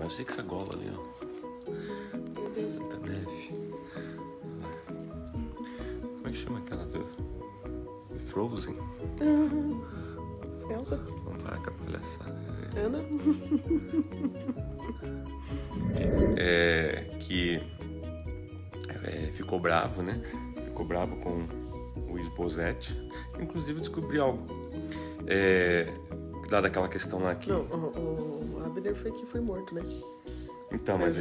Eu sei que essa gola ali, ó. Meu Deus. Santa Neve. Como é que chama aquela do Frozen? Elsa? Não vai com a palhaçada. Ana? Que ficou bravo, né? Ficou bravo com o Esbozete. Inclusive descobri algo. Lá daquela questão lá que... Não, o Abner foi morto, né? Então, mas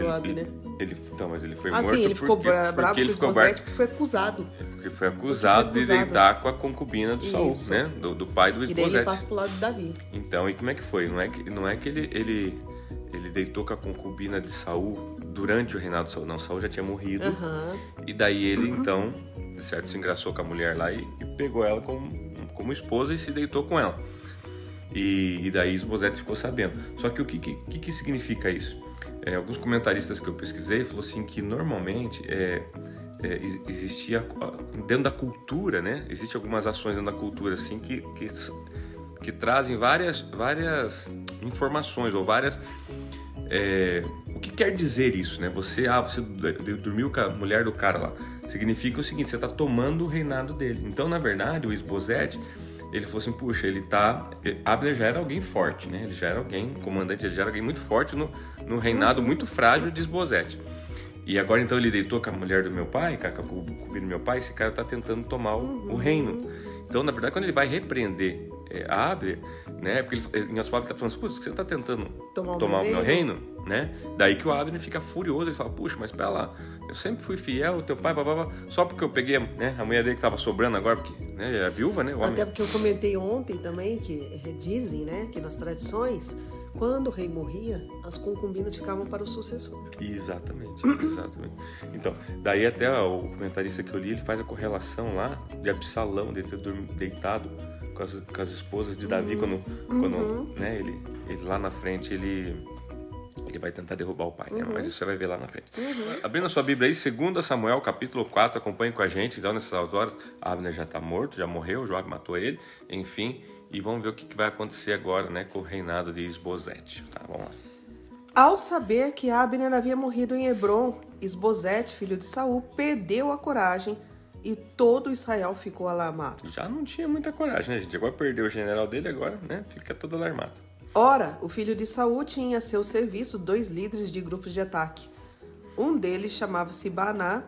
ele foi morto. Sim, ele ficou bravo com o Esbozete porque foi acusado. Porque foi acusado de deitar com a concubina do Saul, né? Do pai do Esbozete. E daí ele passa pro lado de Davi. Então, e como é que foi? Não é que ele deitou com a concubina de Saul durante o reinado de Saul. Não, Saul já tinha morrido. E daí ele, então, de certo, se engraçou com a mulher lá e pegou ela como esposa e se deitou com ela. E daí Esbozete ficou sabendo. Só que o que significa isso? Alguns comentaristas que eu pesquisei falaram assim que normalmente existia dentro da cultura, né? Existem algumas ações dentro da cultura assim que trazem várias informações ou várias... o que quer dizer isso, né? Você dormiu com a mulher do cara lá. Significa o seguinte, você está tomando o reinado dele. Então, na verdade, o Esbozete, ele falou assim, puxa, Abner já era alguém forte, né? Ele já era alguém, comandante, ele já era alguém muito forte no reinado muito frágil de Esbozete. E agora, então, ele deitou com a mulher do meu pai, com a concubina do meu pai, esse cara está tentando tomar o reino. Então, na verdade, quando ele vai repreender Abner, né? Porque em outras palavras, ele está falando, putz, você está tentando tomar o meu reino, né? Daí que o Abner fica furioso, ele fala, puxa, mas pera lá, eu sempre fui fiel ao teu pai, só porque eu peguei, né, a mulher dele que estava sobrando agora, porque, né, é a viúva, né? Até porque eu comentei ontem também que dizem, né, que nas tradições, quando o rei morria, as concubinas ficavam para o sucessor. Exatamente. Então, daí até o comentarista que eu li, ele faz a correlação lá de Absalão, de ter deitado com as esposas de Davi, quando né, ele lá na frente, ele vai tentar derrubar o pai, né? Mas isso você vai ver lá na frente. Abrindo a sua Bíblia aí, 2 Samuel, capítulo 4, acompanhe com a gente. Então, nessas horas, Abner já está morto, já morreu, Joabe matou ele, enfim. E vamos ver o que vai acontecer agora, né, com o reinado de Esbozete. Tá, vamos lá. Ao saber que Abner havia morrido em Hebrom, Esbozete, filho de Saul, perdeu a coragem e todo Israel ficou alarmado. Já não tinha muita coragem, né, gente? Agora perdeu o general dele, agora, né, fica todo alarmado. Ora, o filho de Saul tinha a seu serviço 2 líderes de grupos de ataque. Um deles chamava-se Baaná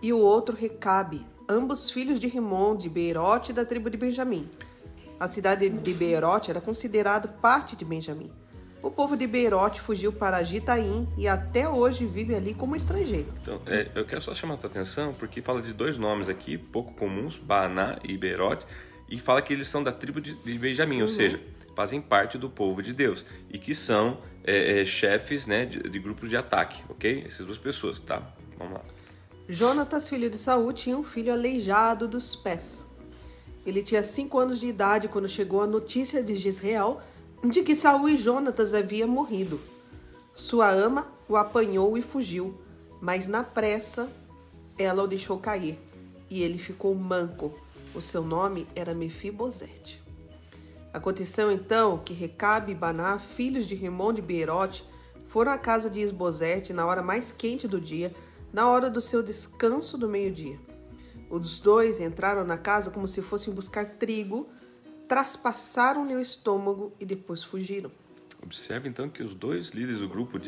e o outro Recabe, ambos filhos de Rimon, de Beerote, da tribo de Benjamim. A cidade de Beerote era considerada parte de Benjamim. O povo de Beerote fugiu para Gitaim e até hoje vive ali como estrangeiro. Então, eu quero só chamar a tua atenção, porque fala de 2 nomes aqui, pouco comuns, Baaná e Beerote, e fala que eles são da tribo de Benjamim, ou seja, fazem parte do povo de Deus e que são chefes, né, de grupos de ataque, ok? Essas 2 pessoas, tá? Vamos lá. Jonatas, filho de Saul, tinha um filho aleijado dos pés. Ele tinha 5 anos de idade quando chegou a notícia de Jezreel de que Saul e Jonatas haviam morrido. Sua ama o apanhou e fugiu, mas na pressa ela o deixou cair e ele ficou manco. O seu nome era Mefibosete. Aconteceu então que Recabe e Baaná, filhos de Rimon de Beerote, foram à casa de Esbozete na hora mais quente do dia, na hora do seu descanso do meio-dia. Os 2 entraram na casa como se fossem buscar trigo, traspassaram-lhe o estômago e depois fugiram. Observe então que os 2 líderes do grupo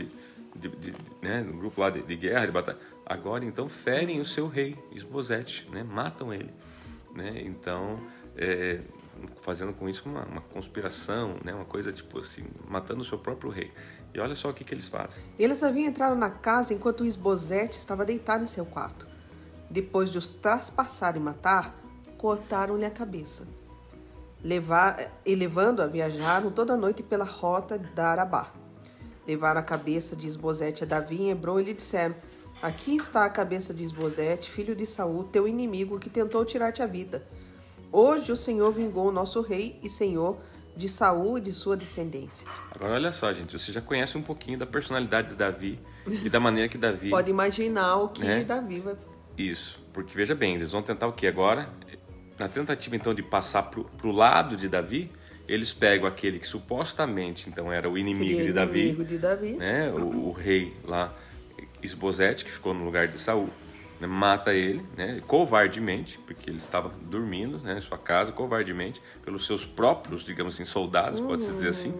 né, do grupo lá de guerra, de batalha, agora então ferem o seu rei, Esbozete, né, matam ele, né? Então, fazendo com isso uma conspiração, né, uma coisa tipo assim, matando o seu próprio rei. E olha só o que eles fazem. Eles haviam entrado na casa enquanto Esbozete estava deitado em seu quarto. Depois de os traspassar e matar, cortaram-lhe a cabeça. Levando-a, viajaram toda a noite pela rota da Arabá. Levaram a cabeça de Esbozete a Davi em Hebrom e lhe disseram: aqui está a cabeça de Esbozete, filho de Saul, teu inimigo, que tentou tirar-te a vida. Hoje o Senhor vingou o nosso rei e senhor de Saul e de sua descendência. Agora olha só, gente, você já conhece um pouquinho da personalidade de Davi e da maneira que Davi... Pode imaginar o que Davi vai... Isso, porque veja bem, eles vão tentar o que agora? Na tentativa então de passar pro lado de Davi, eles pegam aquele que supostamente então era o inimigo Seria de Davi, inimigo de Davi. né? O rei lá, Isbosete, que ficou no lugar de Saul, né? Mata ele, né? Covardemente, porque ele estava dormindo, né? Em sua casa, covardemente, pelos seus próprios, digamos assim, soldados, pode-se dizer assim.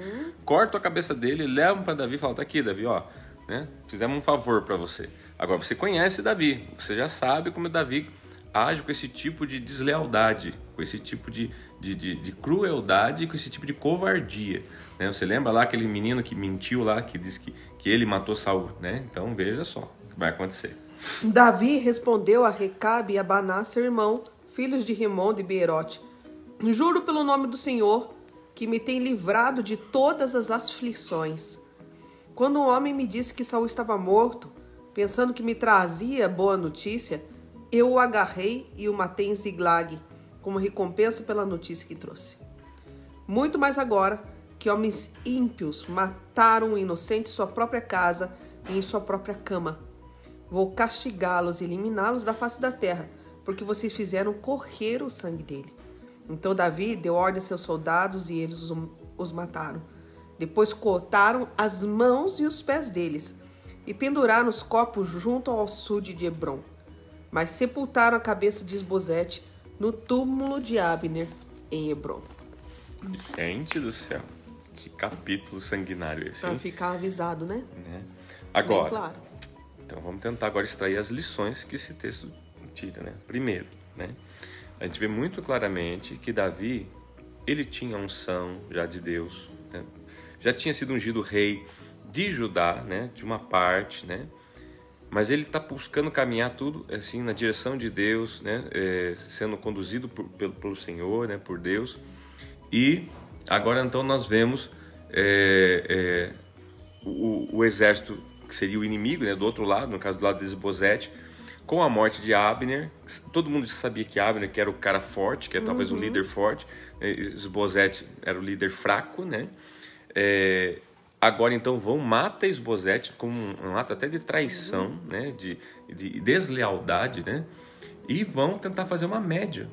Corta a cabeça dele, levam para Davi e falam: tá aqui, Davi, ó, né? Fizemos um favor para você. Agora você conhece Davi, você já sabe como Davi age com esse tipo de deslealdade, com esse tipo de crueldade, com esse tipo de covardia, né? Você lembra lá aquele menino que mentiu lá, que disse que ele matou Saul, né? Então veja só o que vai acontecer. Davi respondeu a Recabe e a Baná, seu irmão, filhos de Rimon de Beerote: juro pelo nome do Senhor, que me tem livrado de todas as aflições. Quando um homem me disse que Saul estava morto, pensando que me trazia boa notícia, eu o agarrei e o matei em Ziglag, como recompensa pela notícia que trouxe. Muito mais agora que homens ímpios mataram um inocente em sua própria casa e em sua própria cama. Vou castigá-los e eliminá-los da face da terra, porque vocês fizeram correr o sangue dele. Então Davi deu ordem a seus soldados e eles os mataram. Depois cortaram as mãos e os pés deles e penduraram os corpos junto ao açude de Hebron. Mas sepultaram a cabeça de Isbosete no túmulo de Abner em Hebron. Gente do céu, que capítulo sanguinário esse, hein? Para ficar avisado, né? Agora, bem claro. Então vamos tentar agora extrair as lições que esse texto tira, né? Primeiro, né? A gente vê muito claramente que Davi, ele tinha unção já de Deus, né? Já tinha sido ungido rei de Judá, né? De uma parte, né? Mas ele está buscando caminhar tudo assim na direção de Deus, né? Sendo conduzido pelo Senhor, né? Por Deus. E agora então nós vemos o exército que seria o inimigo, né? Do outro lado, no caso do lado de Isbosete, com a morte de Abner. Todo mundo sabia que Abner que era o cara forte, que é talvez o líder forte. Isbosete era o líder fraco, né? Agora, então, mata Isbosete como um ato até de traição, né? de deslealdade, né? E vão tentar fazer uma média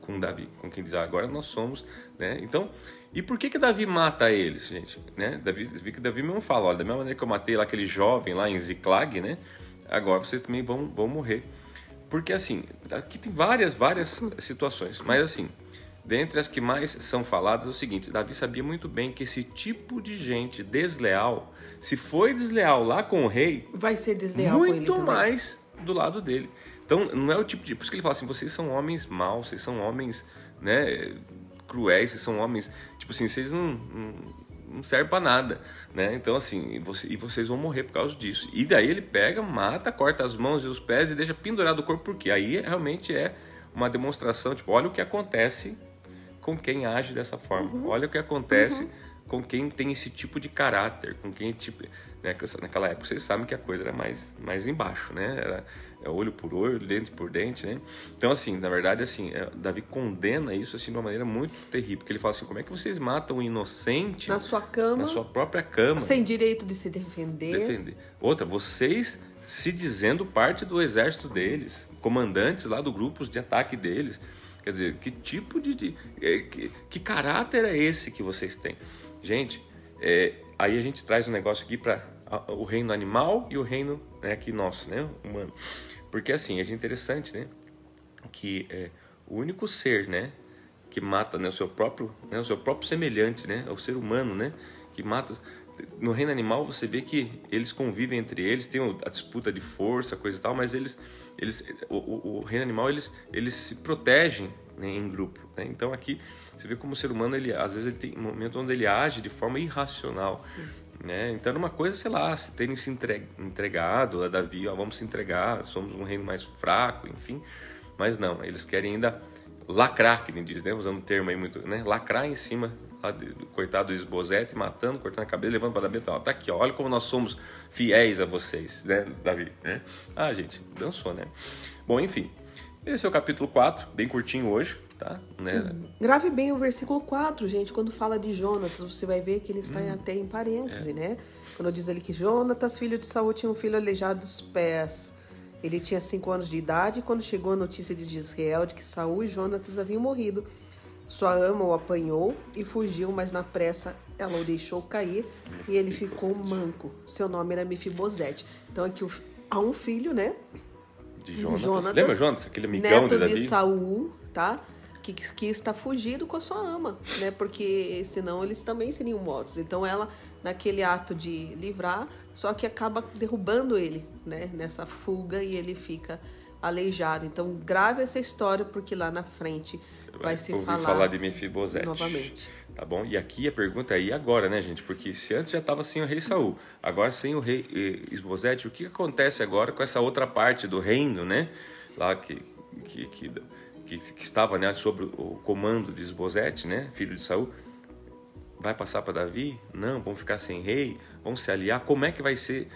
com Davi, com quem diz: agora nós somos, né? Então, e por que Davi mata eles, gente? Né? Davi mesmo fala: olha, da mesma maneira que eu matei lá aquele jovem lá em Ziklag, né? Agora vocês também vão morrer. Porque, assim, aqui tem várias situações, mas, assim, dentre as que mais são faladas é o seguinte: Davi sabia muito bem que esse tipo de gente desleal, se foi desleal lá com o rei, vai ser desleal com ele também. Muito mais do lado dele. Então, não é o tipo de... Por isso que ele fala assim: vocês são homens maus, vocês são homens, né, cruéis, vocês são homens... Tipo assim, vocês não servem pra nada, né? Então, assim, vocês vão morrer por causa disso. E daí ele pega, mata, corta as mãos e os pés e deixa pendurado o corpo, porque aí realmente é uma demonstração, tipo, olha o que acontece com quem age dessa forma. Olha o que acontece com quem tem esse tipo de caráter, com quem, tipo, né, naquela época vocês sabem que a coisa era mais embaixo, né? Era olho por olho, dente por dente, né? Então, assim, na verdade, assim, Davi condena isso assim de uma maneira muito terrível, porque ele fala assim: como é que vocês matam um inocente na sua cama, na sua própria cama, sem direito de se defender. Outra, vocês se dizendo parte do exército deles, comandantes lá do grupos de ataque deles. Quer dizer, que tipo que caráter é esse que vocês têm? Gente, aí a gente traz um negócio aqui para o reino animal e o reino, né, aqui nosso, né, humano. Porque, assim, é interessante, né, que o único ser, né, que mata, né, o seu próprio semelhante, né, é o ser humano, né, que mata. No reino animal você vê que eles convivem entre eles, tem a disputa de força, coisa e tal, mas o reino animal eles se protegem, né, em grupo, né? Então aqui você vê como o ser humano, às vezes ele tem um momento onde ele age de forma irracional, né? Então era uma coisa, sei lá, se terem se entregado a Davi: ó, vamos se entregar, somos um reino mais fraco, enfim. Mas não, eles querem ainda lacrar, que nem diz, né? Usando o termo aí muito, né? Lacrar em cima do coitado do Isbosete, matando, cortando a cabeça, levando para Davi. Tá aqui, ó, olha como nós somos fiéis a vocês, né, Davi, né? Ah, gente, dançou, né? Bom, enfim, esse é o capítulo 4, bem curtinho hoje, tá? Né? Grave bem o versículo 4, gente. Quando fala de Jonatas, você vai ver que ele está até em parêntese, né? Quando diz ali que Jonatas, filho de Saul, tinha um filho aleijado dos pés. Ele tinha 5 anos de idade quando chegou a notícia de Israel de que Saul e Jonatas haviam morrido. Sua ama o apanhou e fugiu, mas na pressa ela o deixou cair e ele ficou manco. Seu nome era Mefibosete. Então aqui há um filho, né? De Jonatas. Lembra Jonatas? Aquele amigão neto de Davi? de Saul, tá? Que está fugido com a sua ama, né? Porque senão eles também seriam mortos. Então ela, naquele ato de livrar, só que acaba derrubando ele, né? Nessa fuga e ele fica aleijado. Então grave essa história porque lá na frente vai se falar de Mefibosete novamente. Tá bom? E aqui a pergunta é, e agora, né, gente? Porque se antes já estava sem o rei Saul, agora sem o rei Isbosete, o que acontece agora com essa outra parte do reino, né? Lá que estava, né, sob o comando de Isbosete, né, filho de Saul. Vai passar para Davi? Não, vão ficar sem rei? Vão se aliar? Como é que vai ser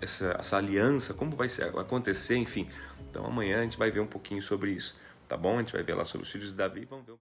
essa aliança? Como vai acontecer? Enfim, então amanhã a gente vai ver um pouquinho sobre isso, tá bom? A gente vai ver lá sobre os filhos de Davi, vamos ver